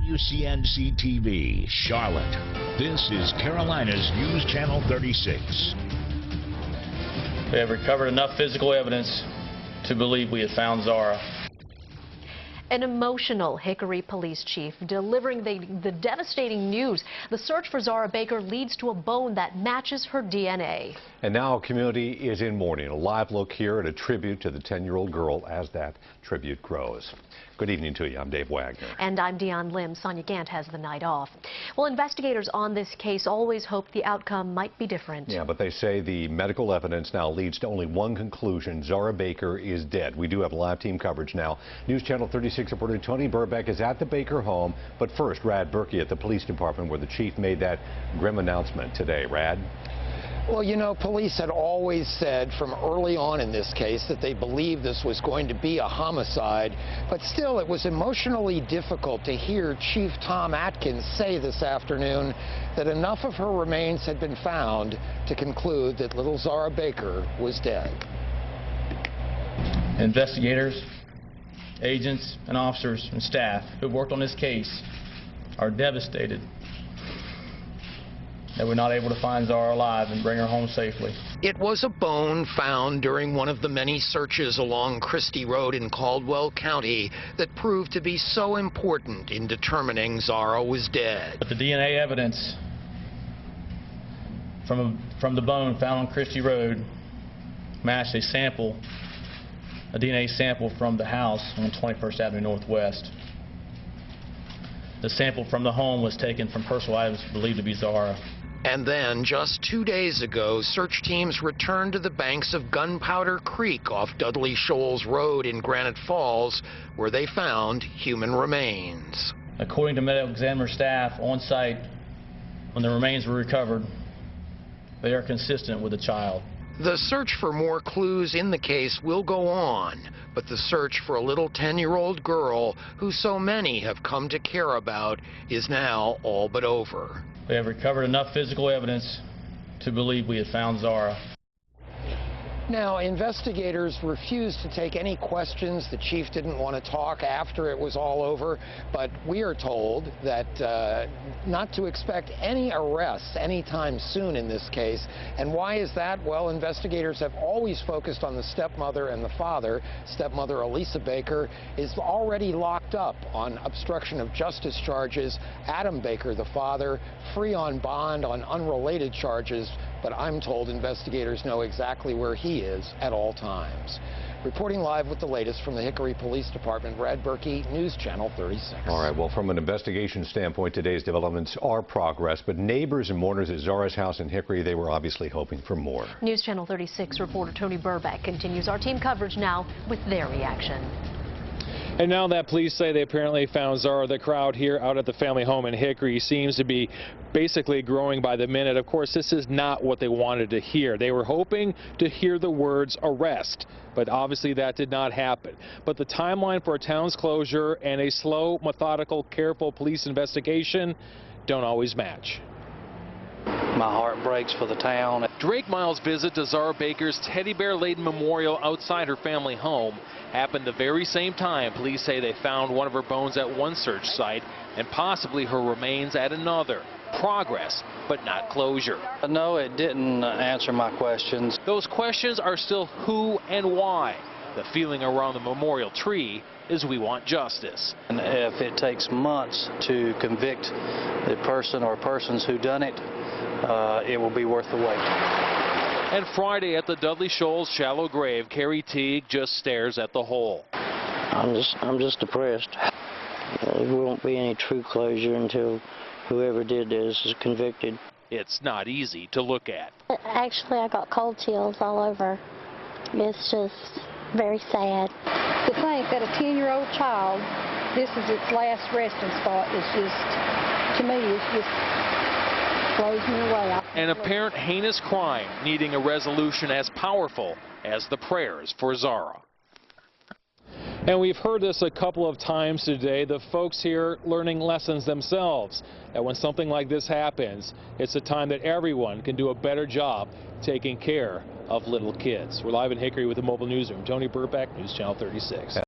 WCNC-TV, Charlotte. This is Carolina's News Channel 36. We have recovered enough physical evidence to believe we have found Zahra. An emotional Hickory police chief delivering the devastating news. The search for Zahra Baker leads to a bone that matches her DNA. And now community is in mourning. A live look here at a tribute to the 10-year-old girl as that tribute grows. Good evening to you. I'm Dave Wagner. And I'm Dion Lim. Sonia Gant has the night off. Well, investigators on this case always hoped the outcome might be different. Yeah, but they say the medical evidence now leads to only one conclusion. Zahra Baker is dead. We do have live team coverage now. News Channel 36 reporter Tony Burbeck is at the Baker home. But first, Rad Berkey at the police department where the chief made that grim announcement today. Rad? Well, you know, police had always said from early on in this case that they believed this was going to be a homicide, but still it was emotionally difficult to hear Chief Tom Atkins say this afternoon that enough of her remains had been found to conclude that little Zahra Baker was dead. Investigators, agents, and officers and staff who worked on this case are devastated that we're not able to find Zahra alive and bring her home safely. It was a bone found during one of the many searches along Christie Road in Caldwell County that proved to be so important in determining Zahra was dead. But the DNA evidence from the bone found on Christie Road matched a DNA sample from the house on 21st Avenue Northwest. The sample from the home was taken from personal items believed to be Zahra. And then, just 2 days ago, search teams returned to the banks of Gunpowder Creek off Dudley Shoals Road in Granite Falls, where they found human remains. According to medical examiner staff on site, when the remains were recovered, they are consistent with the child. The search for more clues in the case will go on, but the search for a little 10-year-old girl who so many have come to care about is now all but over. We have recovered enough physical evidence to believe we have found Zahra. Now, investigators refused to take any questions. The chief didn't want to talk after it was all over, but we are told that not to expect any arrests anytime soon in this case. And why is that? Well, investigators have always focused on the stepmother and the father. Stepmother Elisa Baker is already locked up on obstruction of justice charges. Adam Baker, the father, free on bond on unrelated charges, but I'm told investigators know exactly where he is at all times. Reporting live with the latest from the Hickory Police Department, Rad Berkey, News Channel 36. All right, well, from an investigation standpoint, today's developments are progress, but neighbors and mourners at Zahra's house in Hickory, they were obviously hoping for more. News Channel 36 reporter Tony Burbeck continues our team coverage now with their reaction. And now that police say they apparently found Zahra, the crowd here out at the family home in Hickory seems to be basically growing by the minute. Of course, this is not what they wanted to hear. They were hoping to hear the words arrest, but obviously that did not happen. But the timeline for a town's closure and a slow, methodical, careful police investigation don't always match. My heart breaks for the town. Drake Miles' visit to Zahra Baker's teddy bear-laden memorial outside her family home happened the very same time police say they found one of her bones at one search site and possibly her remains at another. Progress, but not closure. No, it didn't answer my questions. Those questions are still who and why. The feeling around the memorial tree is we want justice. And if it takes months to convict the person or persons who done it, it will be worth the wait. And Friday at the Dudley Shoals shallow grave, Carrie Teague just stares at the hole. I'm just depressed. There won't be any true closure until whoever did this is convicted. It's not easy to look at. Actually, I got cold chills all over. It's just very sad. To think that a 10-year-old child, this is its last resting spot, is just, to me, it's just blows me away. An apparent heinous crime needing a resolution as powerful as the prayers for Zahra. And we've heard this a couple of times today, the folks here learning lessons themselves. That when something like this happens, it's a time that everyone can do a better job taking care of little kids. We're live in Hickory with the mobile newsroom. Tony Burbeck, News Channel 36.